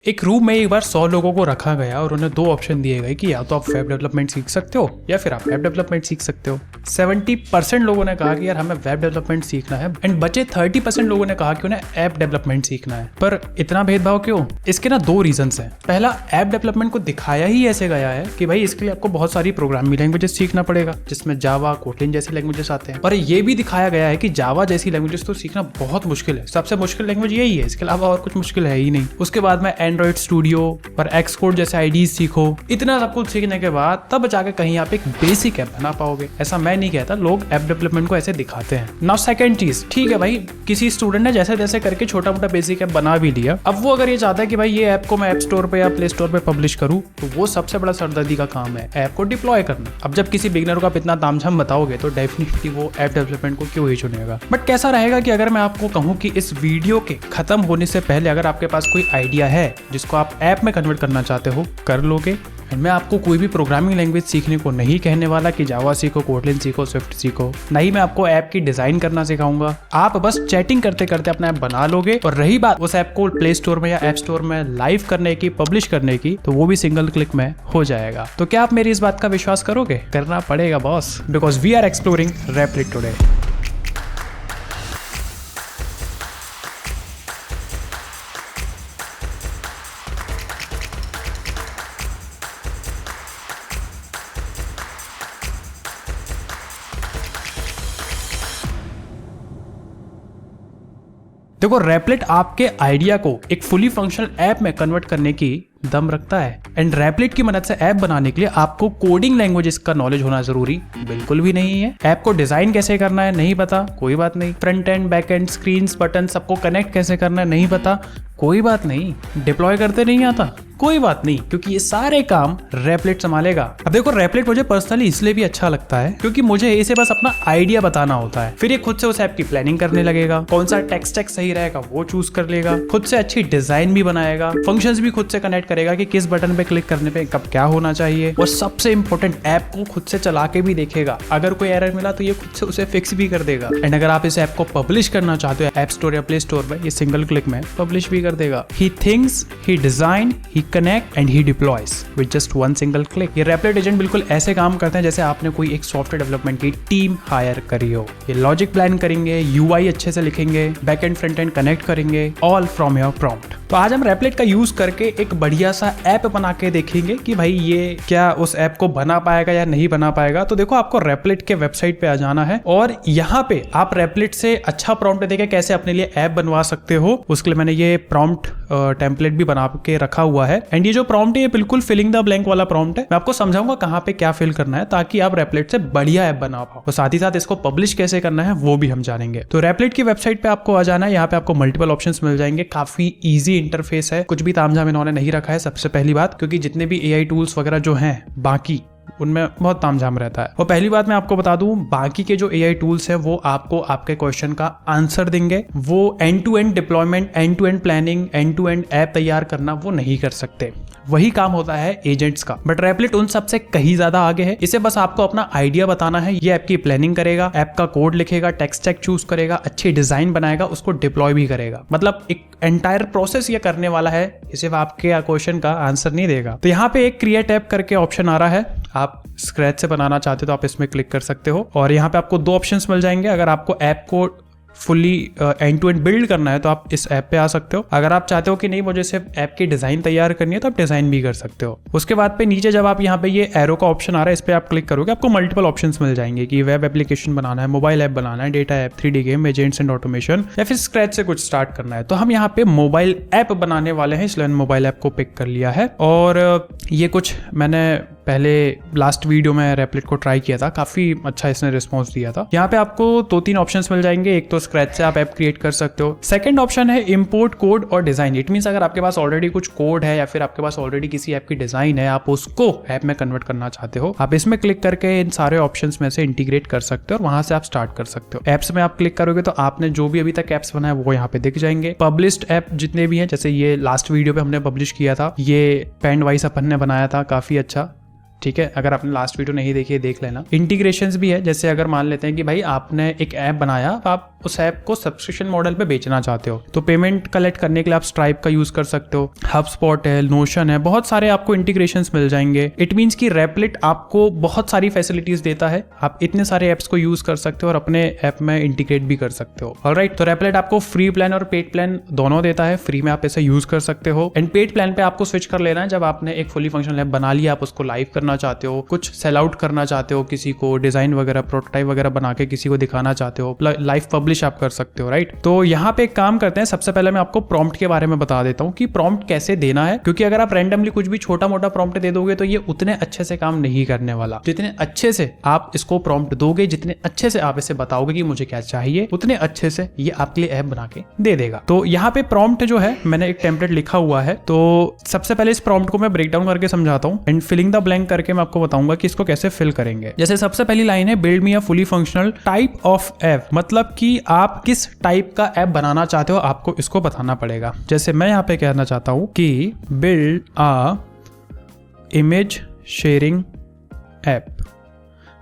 एक रूम में एक बार 100 लोगों को रखा गया और उन्हें दो ऑप्शन दिए गए कि या तो आप वेब डेवलपमेंट सीख सकते हो या फिर आप ऐप डेवलपमेंट सीख सकते हो। 70% लोगों ने कहा कि यार हमें वेब डेवलपमेंट सीखना है एंड बचे 30% लोगों ने कहा कि उन्हें ऐप डेवलपमेंट सीखना है। पर इतना भेदभाव क्यों? इसके ना दो रीजंस हैं। पहला, ऐप डेवलपमेंट को दिखाया ही ऐसे गया है कि भाई इसके लिए आपको बहुत सारी प्रोग्रामिंग लैंग्वेजेस सीखना पड़ेगा, जिसमें जावा, कोटलिन जैसी लैंग्वेजेस आते हैं। और ये भी दिखाया गया है कि जावा जैसी लैंग्वेजेस तो सीखना बहुत मुश्किल है, सबसे मुश्किल लैंग्वेज यही है, इसके अलावा और कुछ मुश्किल है ही नहीं। उसके बाद में एंड्रॉइड स्टूडियो और एक्सकोड जैसे आईडीज सीखो। इतना सब कुछ सीखने के बाद तब जाके कहीं आप एक बेसिक ऐप बना पाओगे। ऐसा मैं नहीं कहता, लोग ऐप डेवलपमेंट को ऐसे दिखाते हैं। नाउ सेकंड चीज, ठीक है भाई, किसी स्टूडेंट ने जैसे तैसे करके छोटा मोटा बेसिक ऐप बना भी लिया। अब वो अगर ये चाहता है कि भाई ये ऐप को मैं ऐप स्टोर पे या प्ले स्टोर पे पब्लिश करूं, तो वो सबसे बड़ा सरदर्दी का काम है ऐप को डिप्लॉय करना। अब जब किसी बिगिनर को आप इतना तामझाम बताओगे तो डेफिनेटली वो ऐप डेवलपमेंट को क्यों ही चुनेगा। बट कैसा रहेगा कि अगर मैं आपको कहूं कि इस वीडियो के खत्म होने से पहले अगर आपके पास कोई आइडिया है जिसको आप ऐप में कन्वर्ट करना चाहते हो, कर लोगे। मैं आपको कोई भी प्रोग्रामिंग लैंग्वेज सीखने को नहीं कहने वाला कि जावा सीखो, कोटलिन सीखो, स्विफ्ट सीखो। नहीं, मैं आपको ऐप की डिजाइन करना सिखाऊंगा। आप बस चैटिंग करते करते अपना ऐप बना लोगे। और रही बात उस ऐप को प्ले स्टोर में या ऐप स्टोर में लाइव करने की, पब्लिश करने की, तो वो भी सिंगल क्लिक में हो जाएगा। तो क्या आप मेरी इस बात का विश्वास करोगे? करना पड़ेगा boss, because we are exploring Replit today. देखो, रैपलिट आपके आइडिया को एक फुली फंक्शनल ऐप में कन्वर्ट करने की दम रखता है। एंड रैपलिट की मदद से ऐप बनाने के लिए आपको कोडिंग लैंग्वेजेस का नॉलेज होना जरूरी बिल्कुल भी नहीं है। ऐप को डिजाइन कैसे करना है नहीं पता, कोई बात नहीं। Front end, back and, screen, button सबको कनेक्ट कैसे करना है नहीं पता, कोई बात नहीं। डिप्लॉय करते नहीं आता, कोई बात नहीं, क्योंकि ये सारे काम रैपलिट संभालेगा। अब देखो, रैपलिट मुझे पर्सनली इसलिए भी अच्छा लगता है क्योंकि मुझे इसे बस अपना आइडिया बताना होता है, फिर ये खुद से उस ऐप की प्लानिंग करने लगेगा, कौन सा टेक स्टैक सही रहेगा वो चूज कर लेगा, खुद से अच्छी डिजाइन भी बनाएगा, फंक्शंस भी खुद से कनेक्ट करेगा कि किस बटन पे क्लिक करने पे कब क्या होना चाहिए, और सबसे इंपॉर्टेंट, ऐप को खुद से चला के भी देखेगा। अगर कोई एरर मिला तो ये खुद से उसे फिक्स भी कर देगा। एंड अगर आप इस ऐप को पब्लिश करना चाहते हो ऐप स्टोर या प्ले स्टोर में, ये सिंगल क्लिक में पब्लिश भी कर देगा। He thinks, he design, he connect and he deploys with just one single click. ये रैपलिट एजेंट बिल्कुल ऐसे काम करते हैं जैसे आपने कोई एक सॉफ्टवेयर डेवलपमेंट की टीम हायर करी हो। ये लॉजिक प्लान करेंगे, यूआई अच्छे से लिखेंगे, back and front end connect करेंगे, ऑल फ्रॉम योर प्रॉम्प्ट। तो आज हम रैपलिट का यूज करके एक बढ़िया सा ऐप बना के देखेंगे कि भाई ये क्या उस ऐप को बना पाएगा या नहीं बना पाएगा। तो देखो, आपको रैपलिट के वेबसाइट पे आ जाना है और यहाँ पे आप रैपलिट से अच्छा प्रॉम्प्ट देके कैसे अपने लिए ऐप बनवा सकते हो, उसके लिए मैंने ये प्रॉम्प्ट टेम्पलेट भी बना के रखा हुआ है। एंड ये जो प्रॉम्प्ट है ये बिल्कुल फिलिंग द ब्लैंक वाला प्रॉम्प्ट है। मैं आपको समझाऊंगा कहाँ पे क्या फिल करना है ताकि आप रैपलिट से बढ़िया ऐप बना पाओ। तो साथ ही साथ इसको पब्लिश कैसे करना है वो भी हम जानेंगे। तो रैपलिट की वेबसाइट पे आपको आ जाना है। यहाँ पे आपको मल्टीपल ऑप्शंस मिल जाएंगे, काफी इजी इंटरफेस है, कुछ भी तामझाम इन्होंने नहीं रखा है। सबसे पहली बात, क्योंकि जितने भी एआई टूल्स वगैरह जो हैं बाकी, उनमें बहुत तामझाम रहता है। और पहली बात मैं आपको बता दूं, बाकी के जो एआई टूल्स हैं वो आपको आपके क्वेश्चन का आंसर देंगे। वो end to end deployment, end to end planning, end to end app तैयार करना वो नहीं कर सकते। वही काम होता है एजेंट्स का। बट रैपलिट उन सबसे कहीं ज्यादा आगे है। इसे बस आपको अपना आइडिया बताना है, ये ऐप की प्लानिंग करेगा, ऐप का कोड लिखेगा, टेक स्टैक चूज करेगा, अच्छी डिजाइन बनाएगा, उसको डिप्लॉय भी करेगा। मतलब एक एंटायर प्रोसेस ये करने वाला है, सिर्फ आपके क्वेश्चन का आंसर नहीं देगा। तो यहाँ पे एक क्रिएट ऐप करके ऑप्शन आ रहा है। आप स्क्रैच से बनाना चाहते हो तो आप इसमें क्लिक कर सकते हो और यहाँ पे आपको दो ऑप्शंस मिल जाएंगे। अगर आपको ऐप को fully end to end build करना है तो आप इस ऐप पे आ सकते हो। अगर आप चाहते हो कि नहीं मुझे सिर्फ ऐप की डिजाइन तैयार करनी है तो आप डिजाइन भी कर सकते हो। उसके बाद पे नीचे जब आप यहाँ पे ये एरो का ऑप्शन आ रहा है, इस पे आप क्लिक करोगे, आपको मल्टीपल ऑप्शंस मिल जाएंगे कि वेब एप्लीकेशन बनाना है, मोबाइल ऐप बनाना है, data app, 3D game, agents and automation, या फिर स्क्रैच से कुछ स्टार्ट करना है। तो हम यहाँ पे मोबाइल ऐप बनाने वाले हैं, इसलिए मोबाइल ऐप को पिक कर लिया है। और ये कुछ मैंने पहले लास्ट वीडियो में रैपलिट को ट्राई किया था, काफी अच्छा इसने रिस्पॉन्स दिया था। यहाँ पे आपको 2-3 ऑप्शंस मिल जाएंगे। एक तो स्क्रैच से आप ऐप क्रिएट कर सकते हो। सेकंड ऑप्शन है इंपोर्ट कोड और डिजाइन। इट मींस अगर आपके पास ऑलरेडी कुछ कोड है या फिर आपके पास ऑलरेडी किसी ऐप की डिजाइन है, आप उसको ऐप में कन्वर्ट करना चाहते हो, आप इसमें क्लिक करके इन सारे ऑप्शंस में से इंटीग्रेट कर सकते हो और वहां से आप स्टार्ट कर सकते हो। एप्स में आप क्लिक करोगे तो आपने जो भी अभी तक एप्स बनाए वो यहाँ पे दिख जाएंगे। पब्लिश्ड ऐप जितने भी हैं, जैसे ये लास्ट वीडियो पे हमने पब्लिश किया था, ये पेंड वाइस अपन ने बनाया था, काफी अच्छा ठीक है, अगर आपने लास्ट वीडियो नहीं देखी है देख लेना। इंटीग्रेशंस भी है, जैसे अगर मान लेते हैं कि भाई आपने एक ऐप बनाया, आप उस ऐप को सब्सक्रिप्शन मॉडल पे बेचना चाहते हो, तो पेमेंट कलेक्ट करने के लिए आप स्ट्राइप का यूज कर सकते हो, हबस्पॉट है, नोशन है, बहुत सारे आपको इंटीग्रेशंस मिल जाएंगे। इट मीन्स कि रैपलेट आपको बहुत सारी फैसिलिटीज देता है, आप इतने सारे ऐप्स को यूज कर सकते हो और अपने ऐप में इंटीग्रेट भी कर सकते हो। ऑलराइट, तो रैपलेट आपको फ्री प्लान और पेड प्लान दोनों देता है। फ्री में आप इसे यूज कर सकते हो एंड पेड प्लान पे आपको स्विच कर लेना है जब आपने एक फुली फंक्शनल ऐप बना लिया, आप उसको लाइव करना चाहते हो, कुछ सेल आउट करना चाहते हो, किसी को डिजाइन वगैरह प्रोटोटाइप वगैरह बना के किसी को दिखाना चाहते हो, लाइव पब्लिश आप कर सकते हो। राइट, तो यहाँ पे एक काम करते हैं, सबसे पहले मैं आपको प्रॉम्प्ट के बारे में बता देता हूँ कि प्रॉम्प्ट कैसे देना है, क्योंकि अगर आप रैंडमली कुछ भी छोटा मोटा प्रॉम्प्ट दे दोगे तो ये उतने अच्छे से काम नहीं करने वाला। जितने अच्छे से आप इसको प्रॉम्प्ट दोगे, जितने अच्छे से आप इसे बताओगे कि मुझे क्या चाहिए, उतने अच्छे से ये आपके लिए ऐप बना के दे देगा। तो यहाँ पे प्रॉम्प्ट जो है, मैंने एक टेम्पलेट लिखा हुआ है, तो सबसे पहले इस प्रॉम्प्ट को मैं ब्रेक डाउन करके समझाता हूँ एंड फिलिंग द ब्लैंक करके मैं आपको बताऊंगा कि इसको कैसे फिल करेंगे। जैसे सबसे पहली लाइन है, build me a fully functional type of app, मतलब कि आप किस टाइप का ऐप बनाना चाहते हो, आपको इसको बताना पड़ेगा। जैसे मैं यहाँ पे कहना चाहता हूँ कि build a image sharing app,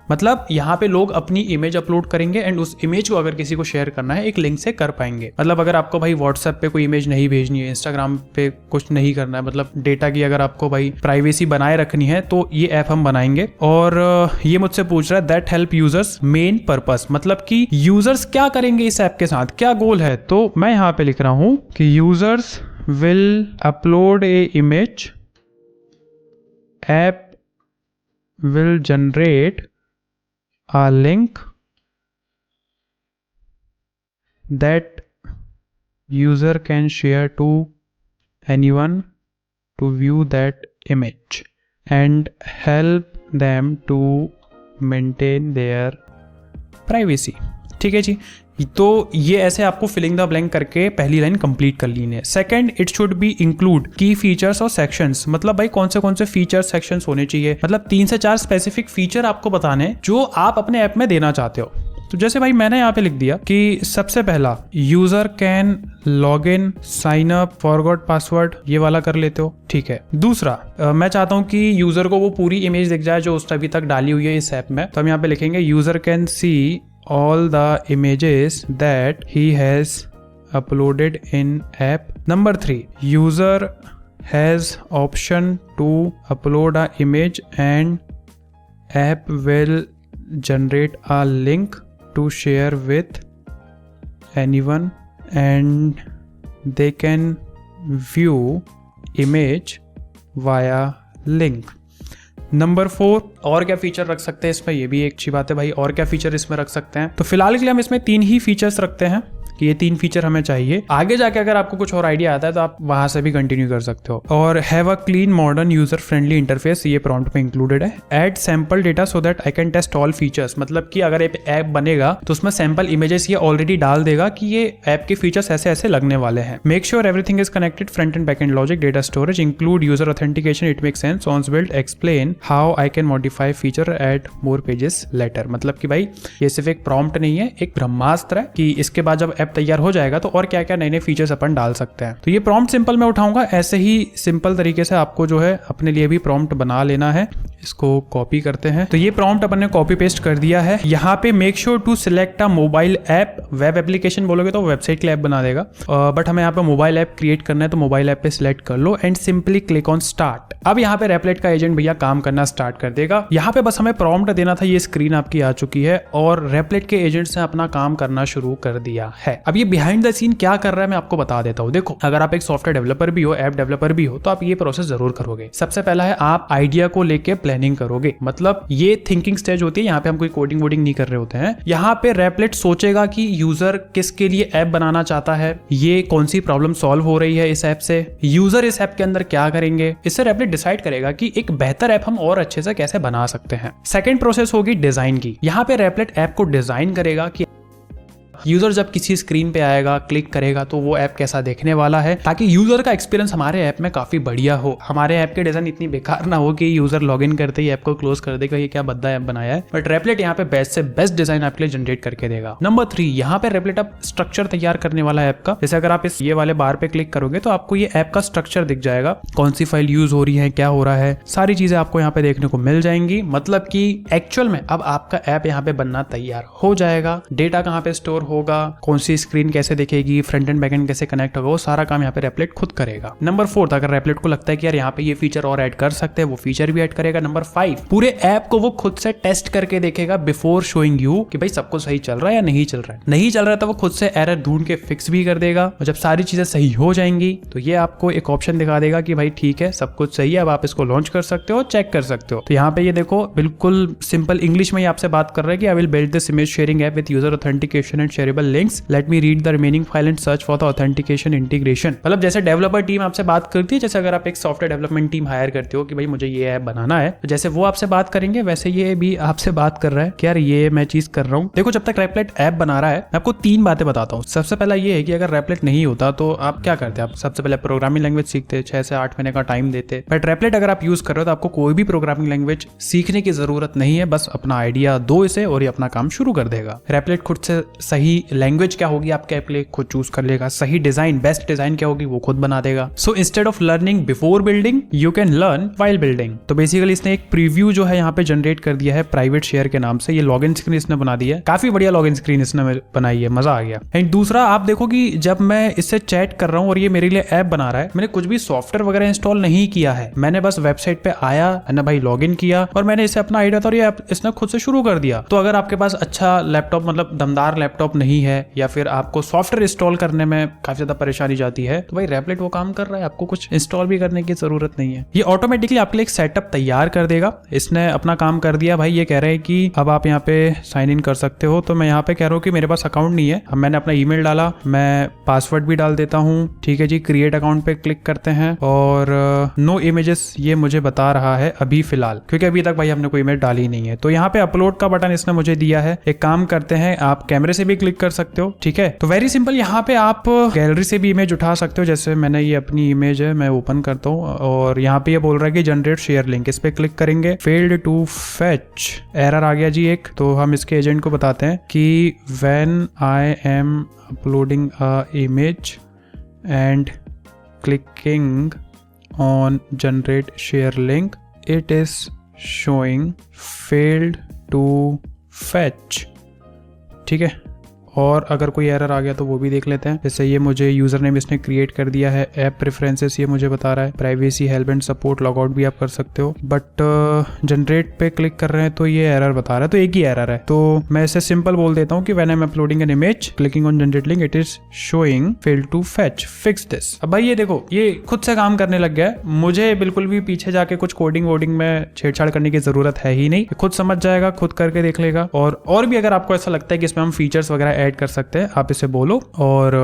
मतलब यहाँ पे लोग अपनी इमेज अपलोड करेंगे एंड उस इमेज को अगर किसी को शेयर करना है एक लिंक से कर पाएंगे। मतलब अगर आपको भाई व्हाट्सएप पे कोई इमेज नहीं भेजनी है, इंस्टाग्राम पे कुछ नहीं करना है, मतलब डेटा की अगर आपको भाई प्राइवेसी बनाए रखनी है, तो ये ऐप हम बनाएंगे। और ये मुझसे पूछ रहा है that help users main purpose, मतलब कि यूजर्स क्या करेंगे इस ऐप के साथ, क्या गोल है। तो मैं यहाँ पे लिख रहा हूँ कि users will upload A image, app will generate a link that user can share to anyone to view that image and help them to maintain their privacy। ठीक है जी, तो ये ऐसे आपको फिलिंग द ब्लैंक करके पहली लाइन कंप्लीट कर लेनी है। Second, it should be include की फीचर्स और सेक्शंस, मतलब भाई कौन से फीचर्स सेक्शंस होने चाहिए, मतलब 3 से 4 स्पेसिफिक फीचर आपको बताने जो आप अपने ऐप में देना चाहते हो। तो जैसे भाई मैंने यहाँ पे लिख दिया कि सबसे पहला, user can log in, sign up, forgot password, ये वाला कर लेते हो, ठीक है। दूसरा, मैं चाहता हूँ कि यूजर को वो पूरी इमेज दिख जाए जो उसने अभी तक डाली हुई है इस ऐप में, तो हम यहाँ पे लिखेंगे user can see all the images that he has uploaded in app. Number 3, user has option to upload a image and app will generate a link to share with anyone and they can view image via link. Number 4, और क्या feature रख सकते हैं इसमें, ये भी एक अच्छी बात है भाई, और क्या फीचर इसमें रख सकते हैं। तो फिलहाल के लिए हम इसमें 3 ही फीचर्स रखते हैं कि ये 3 फीचर हमें चाहिए। आगे जाके अगर आपको कुछ और आइडिया आता है तो आप वहां से भी कंटिन्यू कर सकते हो। और have a clean modern user friendly interface, ये प्रॉम्प्ट में इंक्लूडेड है। Add sample data so that I can test all features, मतलब कि अगर एक ऐप बनेगा तो उसमें सैंपल इमेजेस ये ऑलरेडी डाल देगा कि ये ऐप के फीचर्स ऐसे ऐसे लगने वाले हैं। Make sure everything is connected, front end back end logic, data storage, include user authentication, it make sense, on build, explain how I can modify feature, add more pages later. मतलब कि भाई ये सिर्फ एक प्रॉम्प्ट नहीं है, एक ब्रह्मास्त्र है कि इसके बाद जब ऐप तैयार हो जाएगा तो और क्या क्या नए नए फीचर्स अपन डाल सकते हैं। तो ये प्रॉम्प्ट सिंपल में उठाऊंगा, ऐसे ही सिंपल तरीके से आपको जो है अपने लिए भी प्रॉम्प्ट बना लेना है। इसको कॉपी करते हैं, तो ये प्रॉम्प्ट अपन ने कॉपी पेस्ट कर दिया है। यहाँ पे make sure to select a mobile app, web application बोलोगे तो वेबसाइट के लिए ऐप बना देगा, बट हमें यहाँ पे मोबाइल ऐप क्रिएट करना है तो मोबाइल ऐप पे सिलेक्ट कर लो and simply click on start. अब यहाँ पे रैपलेट का एजेंट भैया काम करना स्टार्ट कर देगा। यहाँ पे बस हमें प्रॉम्प्ट देना था, ये स्क्रीन आपकी आ चुकी है और रैपलेट के एजेंट ने अपना काम करना शुरू कर दिया है। अब ये बिहाइंड द सीन क्या कर रहा है मैं आपको बता देता हूँ। देखो, अगर आप एक सॉफ्टवेयर डेवलपर भी हो, ऐप डेवलपर भी हो, तो आप ये प्रोसेस जरूर करोगे। सबसे पहला है आप आइडिया को लेके प्लानिंग करोगे, मतलब ये थिंकिंग स्टेज होती है। यहाँ पे हम कोई कोडिंग वोडिंग नहीं कर रहे होते हैं। यहाँ पे रैपलेट सोचेगा कि यूजर किसके लिए ऐप बनाना चाहता है, ये कौन सी प्रॉब्लम सॉल्व हो रही है इस ऐप से, यूजर इस ऐप के अंदर क्या करेंगे। इससे रैपलेट डिसाइड करेगा कि एक बेहतर ऐप हम और अच्छे से कैसे बना सकते हैं। सेकेंड प्रोसेस होगी डिजाइन की। यहाँ पे रैपलेट ऐप को डिजाइन करेगा कि यूजर जब किसी स्क्रीन पे आएगा, क्लिक करेगा तो वो ऐप कैसा देखने वाला है, ताकि यूजर का एक्सपीरियंस हमारे ऐप में काफी बढ़िया हो। हमारे ऐप के डिजाइन इतनी बेकार ना हो कि यूजर लॉगिन करते ही ऐप को क्लोज कर देगा, ये क्या बद्दा ऐप बनाया है। बट रेपलेट यहाँ पे बेस्ट से बेस्ट डिजाइन आपके लिए जनरेट करके देगा। नंबर 3, यहाँ पे रेपलेट आप स्ट्रक्चर तैयार करने वाला ऐप का। जैसे अगर आप इस ये वाले बार पे क्लिक करोगे तो आपको ये ऐप का स्ट्रक्चर दिख जाएगा, कौन सी फाइल यूज हो रही है, क्या हो रहा है, सारी चीजें आपको यहाँ पे देखने को मिल जाएंगी। मतलब कि एक्चुअल में अब आपका ऐप यहाँ पे बनना तैयार हो जाएगा। डेटा कहाँ पे स्टोर होगा, कौन सी स्क्रीन कैसे दिखेगी, फ्रंट एंड बैक एंड कैसे कनेक्ट होगा, वो सारा काम यहाँ पे रेपलेट खुद करेगा। नंबर 4, अगर रेपलेट को लगता है कि यार यहाँ पे ये फीचर और ऐड कर सकते हैं, वो फीचर भी ऐड करेगा। नंबर 5, पूरे ऐप को वो खुद से टेस्ट करके देखेगा बिफोर शोइंग यू कि भाई सब कुछ सही चल रहा है या नहीं चल रहा है। नहीं चल रहा है तो वो खुद से एरर ढूंढ के फिक्स भी कर देगा। और जब सारी चीजें सही हो जाएंगी तो ये आपको एक ऑप्शन दिखा देगा कि भाई ठीक है, सब कुछ सही है, अब आप इसको लॉन्च कर सकते हो, चेक कर सकते हो। तो यहाँ पे ये देखो बिल्कुल सिंपल इंग्लिश में आपसे बात कर रहा है कि I will build this image sharing app with user authentication and shareable links, let me read the remaining file and search for the authentication integration. मतलब जैसे डेवलपर टीम आपसे बात करती है, जैसे अगर आप एक सॉफ्टवेयर डेवलपमेंट टीम हायर करते हो कि भाई मुझे ये ऐप बनाना है, तो जैसे वो आपसे बात करेंगे वैसे ये भी आपसे बात कर रहा है कि यार ये मैं चीज कर रहा हूँ। देखो जब तक रेपलेट ऐप बना रहा है मैं आपको 3 बातें बताता हूँ। सबसे पहला ये है कि अगर रेपलेट नहीं होता तो आप क्या करते, आप सबसे पहले प्रोग्रामिंग लैंग्वेज सीखते, 6 से 8 महीने का टाइम देते। बट रेपलेट अगर आप यूज कर रहे हो तो आपको कोई भी प्रोग्रामिंग लैंग्वेज सीखने की जरूरत नहीं है, बस अपना आइडिया दो इसे और ये अपना काम शुरू कर देगा। रेपलेट खुद से सही लैंग्वेज क्या होगी आपके ऐप के लिए खुद चूज कर लेगा, सही डिजाइन बेस्ट डिजाइन क्या होगी वो खुद बना देगा। So instead of learning before building you can learn while building. तो बेसिकली इसने एक प्रीव्यू जो है यहाँ पे जनरेट कर दिया है प्राइवेट शेयर के नाम से। ये लॉगिन स्क्रीन इसने बना दी है, काफी बढ़िया लॉगिन स्क्रीन इसने बनाई है, मजा आ गया। एंड दूसरा आप देखो कि जब मैं इससे चैट कर रहा हूँ और ये मेरे लिए ऐप बना रहा है, मैंने कुछ भी सॉफ्टवेयर वगैरह इंस्टॉल नहीं किया है, मैंने बस वेबसाइट पे आया ना भाई, लॉगिन किया और मैंने इसे अपना आइडिया था और ये इसने खुद से शुरू कर दिया। तो अगर आपके पास अच्छा लैपटॉप मतलब दमदार लैपटॉप नहीं है या फिर आपको सॉफ्टवेयर इंस्टॉल करने में काफी ज्यादा परेशानी जाती है, तो भाई रेपलेट वो काम कर रहा है, आपको कुछ इंस्टॉल भी करने की जरूरत नहीं है। ये ऑटोमेटिकली आपके लिए एक सेटअप तैयार कर देगा। इसने अपना काम कर दिया भाई। ये कह रहे हैं कि अब आप यहाँ पे साइन इन कर सकते हो, तो मैं यहाँ पे कह रहा हूँ कि मेरे पास अकाउंट नहीं है। अब मैंने अपना ईमेल डाला, मैं पासवर्ड भी डाल देता हूँ। ठीक है जी, क्रिएट अकाउंट पे क्लिक करते हैं और नो इमेजेस ये मुझे बता रहा है अभी फिलहाल, क्योंकि अभी तक भाई हमने कोई इमेज डाली नहीं है। तो यहाँ पे अपलोड का बटन इसने मुझे दिया है। एक काम करते हैं, आप कैमरे से भी क्लिक कर सकते हो। ठीक है, तो वेरी सिंपल, यहाँ पे आप गैलरी से भी इमेज उठा सकते हो। जैसे मैंने ये अपनी इमेज है, मैं ओपन करता हूँ और यहाँ पे ये बोल रहा है कि जनरेट शेयर लिंक, इस पे क्लिक करेंगे। फेल्ड टू फेच, एरर आ गया जी एक। तो हम इसके एजेंट को बताते हैं कि when I am uploading a image and clicking on generate share link, it is showing failed to fetch. ठीक है, और अगर कोई एरर आ गया तो वो भी देख लेते हैं। जैसे ये मुझे यूजर नेम इसने क्रिएट कर दिया है, ऐप प्रेफरेंसेस ये मुझे बता रहा है, privacy help and support log out भी आप कर सकते हो। बट जनरेट पे क्लिक कर रहे हैं तो ये एरर बता रहा है, तो एक ही एरर है। तो मैं इसे सिंपल बोल देता हूँ कि when I am uploading an image clicking on generate link, it is showing failed to fetch, fix this. अब भाई ये देखो, ये खुद से काम करने लग गया है। मुझे बिल्कुल भी पीछे जाके कुछ कोडिंग वोडिंग में छेड़छाड़ करने की जरूरत है ही नहीं, खुद समझ जाएगा, खुद करके देख लेगा। और भी अगर आपको ऐसा लगता है कि इसमें हम फीचर्स वगैरह ऐड कर सकते हैं, आप इसे बोलो और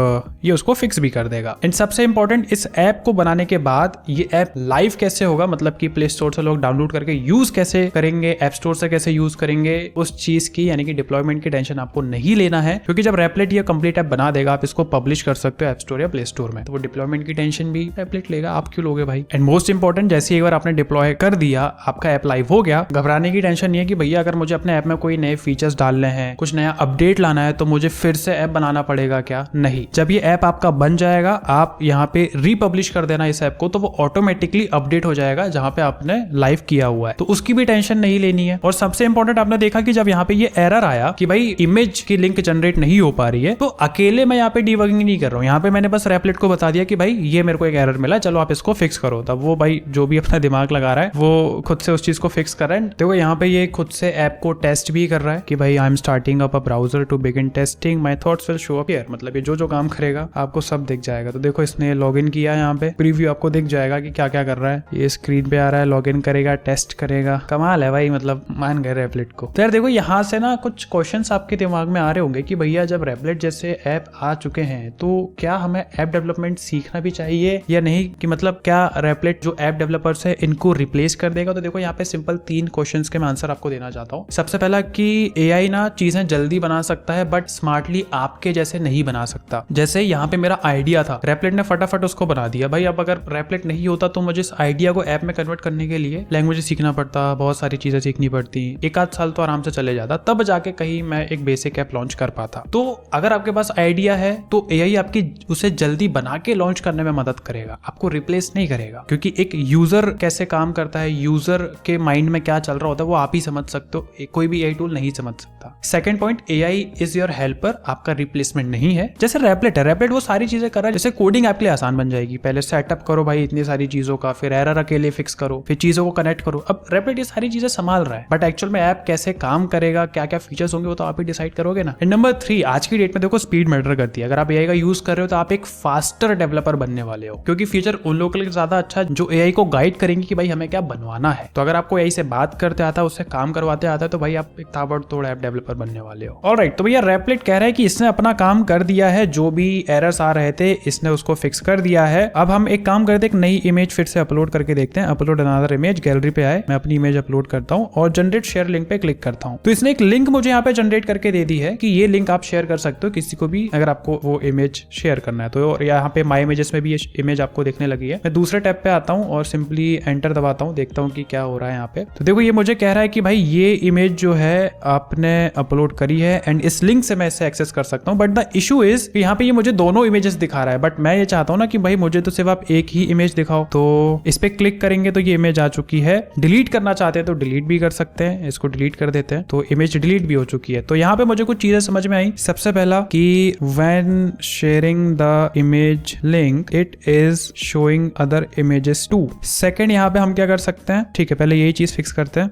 ये उसको फिक्स भी कर देगा। एंड सबसे इंपॉर्टेंट, इस ऐप को बनाने के बाद ये ऐप लाइव कैसे होगा, मतलब कि प्ले स्टोर से लोग डाउनलोड करके यूज कैसे करेंगे, ऐप स्टोर से कैसे यूज करेंगे, उस चीज की यानी कि डिप्लॉयमेंट की टेंशन आपको नहीं लेना है। क्योंकि जब रेपलेट ये कंप्लीट ऐप बना देगा, आप इसको पब्लिश कर सकते हो ऐप स्टोर या प्ले स्टोर में, तो वो डिप्लॉयमेंट की टेंशन भी रेपलेट लेगा, आप क्यों लोगे भाई। एंड मोस्ट इंपॉर्टेंट, जैसे एक बार आपने डिप्लॉय कर दिया, आपका ऐप लाइव हो गया, घबराने की टेंशन नहीं है कि भैया अगर मुझे अपने ऐप में कोई नए फीचर्स डालने हैं, कुछ नया अपडेट लाना है, तो मुझे फिर से ऐप बनाना पड़ेगा क्या? नहीं, जब ये ऐप आपका बन जाएगा, आप यहाँ पे रीपब्लिश कर देना इस ऐप को, तो वो ऑटोमेटिकली अपडेट हो जाएगा जहां पे आपने लाइव किया हुआ है, तो उसकी भी टेंशन नहीं लेनी है। और सबसे इंपॉर्टेंट, आपने देखा कि जब यहाँ पे ये एरर आया कि भाई इमेज की लिंक जनरेट नहीं हो पा रही है, तो अकेले मैं यहाँ पे डीबगिंग नहीं कर रहा हूँ, यहाँ पे मैंने बस रेपलेट को बता दिया कि भाई ये मेरे को एक एरर मिला, चलो आप इसको फिक्स करो। तब वो भाई जो भी अपना दिमाग लगा रहा है वो खुद से उस चीज को फिक्स कर रहा है। देखो यहाँ पे ये खुद से ऐप को टेस्ट भी कर रहा है कि भाई I am starting up a browser to begin testing, my thoughts will show up here. मतलब ये जो काम करेगा आपको सब दिख जाएगा। तो देखो इसने लॉगिन किया, यहाँ पे प्रीव्यू आपको दिख जाएगा कि क्या क्या कर रहा है, ये स्क्रीन पे आ रहा है, लॉगिन करेगा, टेस्ट करेगा। कमाल है भाई, मतलब मान गए रेपलेट को। तो यार देखो, यहाँ से ना कुछ क्वेश्चंस आपके दिमाग में आ रहे होंगे कि भैया जब रेपलेट जैसे ऐप आ चुके हैं तो क्या हमें ऐप डेवलपमेंट सीखना भी चाहिए या नहीं, कि मतलब क्या रेपलेट जो ऐप डेवलपर्स है इनको रिप्लेस कर देगा। तो देखो यहाँ पे सिंपल 3 क्वेश्चंस के मैं आंसर आपको देना चाहता हूँ। सबसे पहला कि एआई ना चीजें जल्दी बना सकता है बट स्मार्टली आपके जैसे नहीं बना सकता। जैसे यहाँ पे मेरा आइडिया था, रेपलेट ने फटाफट उसको बना दिया। भाई अब अगर रेपलेट नहीं होता तो मुझे इस आइडिया को ऐप में कन्वर्ट करने के लिए लैंग्वेज सीखना पड़ता, बहुत सारी चीजें सीखनी पड़ती, एक आध साल तो आराम से चले जाता, तब जाके कहीं मैं एक बेसिक ऐप लॉन्च कर पाता। तो अगर आपके पास आइडिया है तो एआई आपकी उसे जल्दी बना के लॉन्च करने में मदद करेगा, आपको रिप्लेस नहीं करेगा। क्योंकि एक यूजर कैसे काम करता है, यूजर के माइंड में क्या चल रहा होता है, वो आप ही समझ सकते हो, कोई भी एआई टूल नहीं समझ सकता। Second point, AI is your helper, आपका रिप्लेसमेंट नहीं है। जैसे रेपलेट है, रेपलेट वो सारी चीजें कर रहा है, जैसे कोडिंग आपके लिए आसान बन जाएगी। पहले सेटअप करो भाई इतनी सारी चीजों का, फिर एरर अकेले फिक्स करो, फिर चीजों को कनेक्ट करो। अब रेपलेट ये सारी चीजें संभाल रहा है, बट एक्चुअल में ऐप कैसे काम करेगा, क्या क्या फीचर्स होंगे, वो तो आप ही डिसाइड करोगे ना। एंड नंबर 3, आज की डेट में देखो स्पीड मैटर करती है। अगर आप एआई का यूज कर रहे हो तो आप एक फास्टर डेवलपर बनने वाले हो, क्योंकि फीचर उन लोगों के लिए ज्यादा अच्छा जो एआई को गाइड करेंगे कि भाई हमें क्या बनवाना है। तो अगर आपको एआई से बात करते आता है, उससे काम करवाते आता है, तो भाई आप एक ताबड़तोड़ ऐप डेवलपर बनने वाले हो। ऑलराइट, तो भैया रेपलेट कह रहा है कि इसने अपना काम कर दिया है, जो भी एरर्स आ रहे थे इसने उसको फिक्स कर दिया है। अब हम एक काम करते हैं, एक नई इमेज फिर से अपलोड करके देखते हैं। अपलोड अनदर इमेज, गैलरी पे आए, मैं अपनी इमेज अपलोड करता हूँ और जनरेट शेयर लिंक पे क्लिक करता हूँ। तो इसने एक लिंक मुझे यहाँ पे जनरेट करके दे दी है कि ये लिंक आप शेयर कर सकते हो किसी को भी, अगर आपको वो इमेज शेयर करना है। तो यहाँ पे माई इमेजेस में भी ये इमेज आपको देखने लगी है। मैं दूसरे टैब पे आता हूँ और सिंपली एंटर दबाता हूँ, देखता हूँ कि क्या हो रहा है यहाँ पे। तो देखो ये मुझे कह रहा है कि भाई ये इमेज जो है आपने अपलोड करी है एंड इस लिंक से मैं इसे एक्सेस कर सकता हूँ। बट द इशू इज यहाँ पे ये मुझे दोनों इमेजेस दिखा रहा है, बट मैं ये चाहता हूँ ना कि भाई मुझे तो सिर्फ आप एक ही इमेज दिखाओ। तो इस पे क्लिक करेंगे तो ये इमेज आ चुकी है। डिलीट करना चाहते हैं तो डिलीट भी कर सकते हैं, इसको डिलीट कर देते हैं, तो इमेज डिलीट भी हो चुकी है। तो यहाँ पे मुझे कुछ चीजें समझ में आई। सबसे पहला कि when sharing the image link it is showing other images too. Second, यहाँ पे हम क्या कर सकते हैं, ठीक है पहले यही चीज फिक्स करते हैं,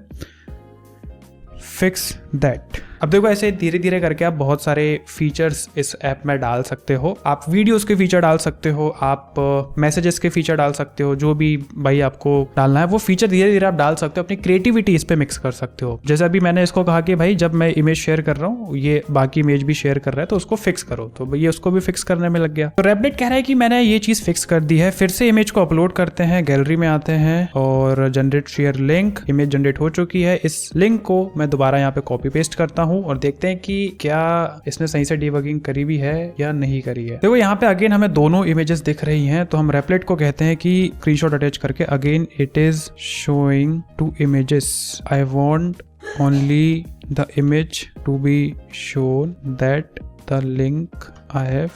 फिक्स दैट। अब देखो ऐसे धीरे धीरे करके आप बहुत सारे फीचर्स इस ऐप में डाल सकते हो। आप वीडियोस के फीचर डाल सकते हो, आप मैसेजेस के फीचर डाल सकते हो, जो भी भाई आपको डालना है वो फीचर धीरे धीरे आप डाल सकते हो, अपनी क्रिएटिविटी इस पे मिक्स कर सकते हो। जैसे अभी मैंने इसको कहा कि भाई जब मैं इमेज शेयर कर रहा हूँ ये बाकी इमेज भी शेयर कर रहा है तो उसको फिक्स करो, तो ये उसको भी फिक्स करने में लग गया। तो रेपलेट कह रहा है कि मैंने ये चीज फिक्स कर दी है। फिर से इमेज को अपलोड करते हैं, गैलरी में आते हैं और generate share link, image generate हो चुकी है। इस लिंक को मैं दोबारा यहाँ पे कॉपी पेस्ट करता हूँ और देखते हैं कि क्या इसने सही से डिबगिंग करी भी है या नहीं करी है। देखो यहाँ पे अगेन हमें दोनों इमेजेस दिख रही हैं, तो हम रेपलेट को कहते हैं कि स्क्रीनशॉट अटैच करके again it is showing two images, I want only the image to be shown that the link I have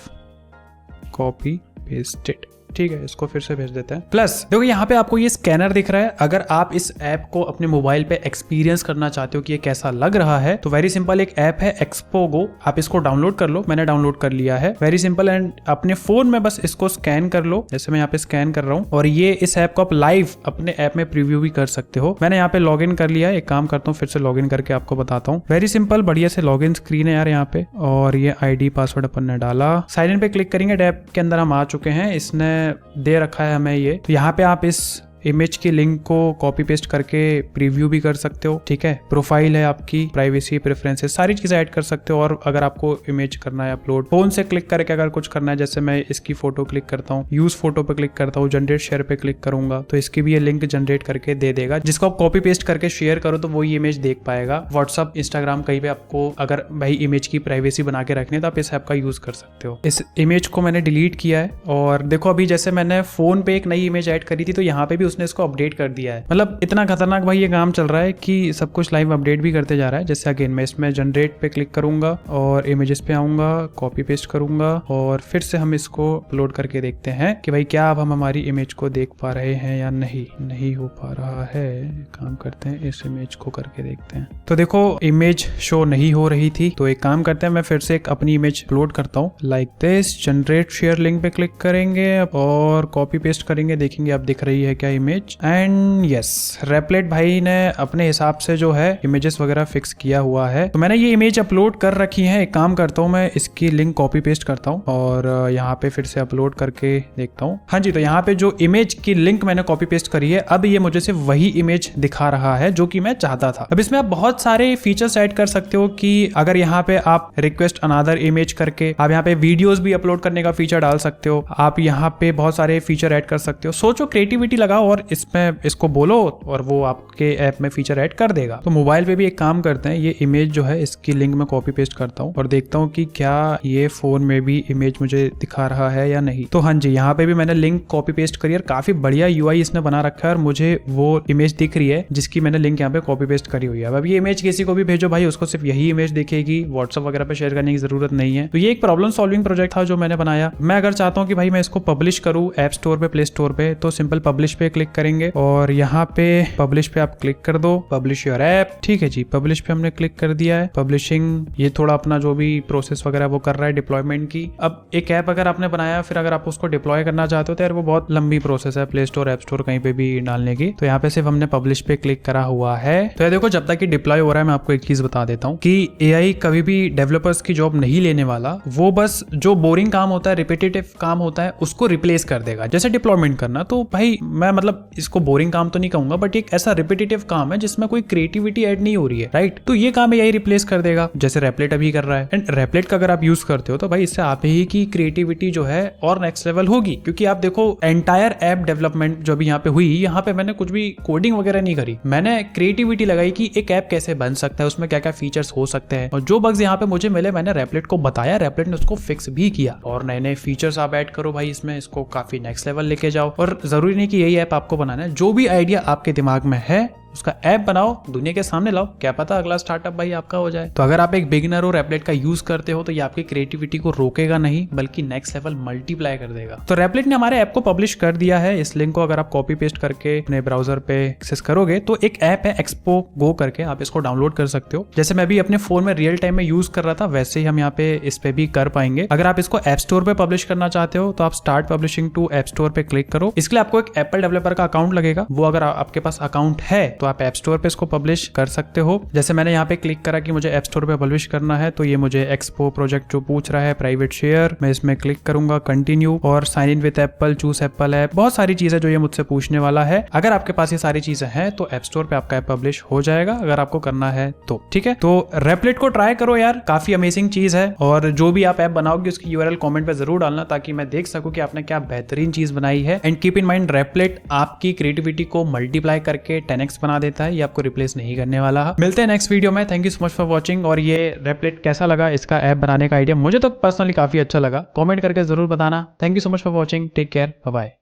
copy pasted. ठीक है, इसको फिर से भेज देते हैं। प्लस देखो यहाँ पे आपको ये स्कैनर दिख रहा है। अगर आप इस ऐप को अपने मोबाइल पे एक्सपीरियंस करना चाहते हो कि ये कैसा लग रहा है, तो वेरी सिंपल एक ऐप है एक्सपोगो, आप इसको डाउनलोड कर लो। मैंने डाउनलोड कर लिया है, वेरी सिंपल। एंड अपने फोन में बस इसको स्कैन कर लो, जैसे मैं यहाँ पे स्कैन कर रहा हूँ, और ये इस ऐप को आप लाइव अपने ऐप में प्रीव्यू भी कर सकते हो। मैंने यहाँ पे लॉग इन कर लिया है, एक काम करता हूँ फिर से लॉग इन करके आपको बताता हूँ। वेरी सिंपल, बढ़िया से लॉग इन स्क्रीन है यार यहाँ पे, और ये ID पासवर्ड अपन ने डाला। साइन इन पे क्लिक करेंगे, ऐप के अंदर हम आ चुके हैं। इसने दे रखा है हमें ये, तो यहाँ पे आप इस इमेज की लिंक को कॉपी पेस्ट करके प्रीव्यू भी कर सकते हो। ठीक है, प्रोफाइल है आपकी, प्राइवेसी, प्रेफरेंसेस, सारी चीजें ऐड कर सकते हो। और अगर आपको इमेज करना है अपलोड, फोन से क्लिक करके अगर कुछ करना है, जैसे मैं इसकी फोटो क्लिक करता हूँ, यूज फोटो पे क्लिक करता हूँ, जनरेट शेयर पे क्लिक करूंगा तो इसकी भी ये लिंक जनरेट करके दे देगा, जिसको आप कॉपी पेस्ट करके शेयर करो तो वो ये इमेज देख पाएगा। व्हाट्सअप, इंस्टाग्राम, कहीं पे आपको अगर भाई इमेज की प्राइवेसी बना के रखनी है तो आप इस ऐप का यूज कर सकते हो। इस इमेज को मैंने डिलीट किया है और देखो अभी जैसे मैंने फोन पे एक नई इमेज ऐड करी थी तो यहाँ पे भी उसने इसको अपडेट कर दिया है। मतलब इतना खतरनाक भाई ये काम चल रहा है कि सब कुछ लाइव अपडेट भी करते जा रहा है। जैसे अगेन मैं इसमें जनरेट पे क्लिक करूंगा और इमेजेस पे आऊंगा, कॉपी पेस्ट करूंगा और फिर से हम इसको अपलोड करके देखते हैं कि भाई क्या अब हम हमारी इमेज को देख पा रहे हैं या नहीं हो पा रहा है। काम करते हैं, इस इमेज को करके देखते हैं। तो देखो इमेज शो नहीं हो रही थी, तो एक काम करते हैं, मैं फिर से एक अपनी इमेज अपलोड करता हूँ like this. Generate share link पे क्लिक करेंगे और कॉपी पेस्ट करेंगे, देखेंगे अब दिख रही है क्या इमेज। एंड यस, रेपलेट भाई ने अपने हिसाब से जो है इमेजेस वगैरह फिक्स किया हुआ है। तो मैंने ये इमेज अपलोड कर रखी है। एक काम करता हूँ, मैं इसकी लिंक कॉपी पेस्ट करता हूँ और यहाँ पे फिर से अपलोड करके देखता हूँ। हाँ जी, तो यहाँ पे जो इमेज की लिंक मैंने कॉपी पेस्ट करी है, अब ये मुझे सिर्फ वही इमेज दिखा रहा है जो कि मैं चाहता था। अब इसमें आप बहुत सारे फीचर्स ऐड कर सकते हो कि अगर यहाँ पे आप रिक्वेस्ट अनदर इमेज करके आप यहाँ पे वीडियोस भी अपलोड करने का फीचर डाल सकते हो। आप यहाँ पे बहुत सारे फीचर ऐड कर सकते हो। सोचो, क्रिएटिविटी लगाओ और इसमें इसको बोलो और वो आपके ऐप में फीचर ऐड कर देगा। तो मोबाइल पे भी एक काम करते हैं, ये इमेज जो है इसकी लिंक में कॉपी पेस्ट करता हूँ और देखता हूँ कि क्या ये फोन में भी इमेज मुझे दिखा रहा है या नहीं। तो हाँ जी, यहाँ पे भी मैंने लिंक कॉपी पेस्ट करी और काफी बढ़िया यूआई इसने बना रखा है और मुझे वो इमेज दिख रही है जिसकी मैंने लिंक यहाँ पे कॉपी पेस्ट करी हुई है। अब ये इमेज किसी को भी भेजो भाई, उसको सिर्फ यही इमेज दिखेगी, व्हाट्सएप वगैरह पे शेयर करने की जरूरत नहीं है। तो ये एक प्रॉब्लम सॉल्विंग प्रोजेक्ट था जो मैंने बनाया। मैं अगर चाहता हूँ कि भाई मैं इसको पब्लिश करूँ ऐप स्टोर पे, प्ले स्टोर पे, तो सिंपल पब्लिश पे क्लिक करेंगे और यहाँ पे पब्लिश पे आप क्लिक कर दो, पब्लिश योर ऐप। ठीक है जी, पब्लिश पे हमने क्लिक कर दिया है। पब्लिशिंग ये थोड़ा अपना जो भी प्रोसेस वगैरह वो कर रहा है डिप्लॉयमेंट की। अब एक ऐप अगर आपने बनाया फिर अगर आप उसको डिप्लॉय करना चाहते हो तो यार वो बहुत लंबी प्रोसेस है प्ले स्टोर ऐप स्टोर कहीं पे भी डालने की। तो यहाँ पे सिर्फ हमने पब्लिश पे क्लिक करा हुआ है। तो ये देखो, जब तक ये डिप्लॉय हो रहा है मैं आपको एक चीज बता देता हूँ कि एआई कभी भी डेवलपर्स की जॉब नहीं लेने वाला। वो बस जो बोरिंग काम होता है, रिपीटेटिव काम होता है, उसको रिप्लेस कर देगा। जैसे डिप्लॉयमेंट करना, तो भाई मैं मतलब इसको बोरिंग काम तो नहीं कहूंगा, बट एक ऐसा रिपीटेटिव काम है जिसमें कोई क्रिएटिविटी ऐड नहीं हो रही है, राइट? तो ये काम एआई रिप्लेस कर देगा, जैसे रेपलेट अभी कर रहा है। एंड रेपलेट का अगर आप यूज करते हो तो भाई इससे आप ही की क्रिएटिविटी जो है और नेक्स्ट लेवल होगी। क्योंकि आप देखो एंटायर ऐप डेवलपमेंट जो भी यहाँ पे हुई, यहाँ पे मैंने कुछ भी कोडिंग वगैरह नहीं करी, मैंने क्रिएटिविटी लगाई कि एक ऐप कैसे बन सकता है, उसमें क्या क्या फीचर्स हो सकते हैं। और जो बग्स यहाँ पे मुझे मिले मैंने रेपलेट को बताया, रेपलेट ने उसको फिक्स भी किया। और नए नए फीचर्स आप ऐड करो भाई इसमें, इसको काफी नेक्स्ट लेवल लेके जाओ। और जरूरी नहीं कि यही ऐप आपको बनाना है, जो भी आइडिया आपके दिमाग में है उसका ऐप बनाओ, दुनिया के सामने लाओ, क्या पता अगला स्टार्टअप भाई आपका हो जाए। तो अगर आप एक बिगिनर हो, रेपलेट का यूज करते हो, तो ये आपकी क्रिएटिविटी को रोकेगा नहीं बल्कि नेक्स्ट लेवल मल्टीप्लाई कर देगा। तो रेपलेट ने हमारे ऐप को पब्लिश कर दिया है। इस लिंक को अगर आप कॉपी पेस्ट करके अपने ब्राउजर पे एक्सेस करोगे तो एक ऐप है एक्सपो गो करके, आप इसको डाउनलोड कर सकते हो। जैसे मैं भी अपने फोन में रियल टाइम में यूज कर रहा था वैसे ही हम यहाँ पे इस पे भी कर पाएंगे। अगर आप इसको ऐप स्टोर पे पब्लिश करना चाहते हो तो आप start publishing to app store पे क्लिक करो। इसके लिए आपको एक एप्पल डेवलपर का अकाउंट लगेगा, वो अगर आपके पास अकाउंट है तो आप ऐप स्टोर पे इसको पब्लिश कर सकते हो। जैसे मैंने यहाँ पे क्लिक करा कि मुझे ऐप स्टोर पे पब्लिश करना है, तो ये मुझे एक्सपो प्रोजेक्ट जो पूछ रहा है प्राइवेट शेयर, मैं इसमें क्लिक करूंगा, कंटिन्यू, और sign in with Apple, choose Apple app, बहुत सारी चीजें जो ये मुझसे पूछने वाला है। अगर आपके पास ये सारी चीजें हैं तो ऐप स्टोर पे आपका ऐप पब्लिश हो जाएगा, अगर आपको करना है तो। ठीक है, तो रेपलेट को ट्राई करो यार, काफी अमेजिंग चीज है। और जो भी आप ऐप बनाओगे उसकी यूआरएल कमेंट पे जरूर डालना ताकि मैं देख सकूं कि आपने क्या बेहतरीन चीज बनाई है। एंड कीप इन माइंड, रेपलेट आपकी क्रिएटिविटी को मल्टीप्लाई करके 10x बना देता है, ये आपको रिप्लेस नहीं करने वाला। मिलते हैं नेक्स्ट वीडियो में। Thank you so much for watching. और ये रेपलेट कैसा लगा, इसका ऐप बनाने का आइडिया मुझे तो पर्सनली काफी अच्छा लगा, कमेंट करके जरूर बताना। Thank you so much for watching, take care, bye bye.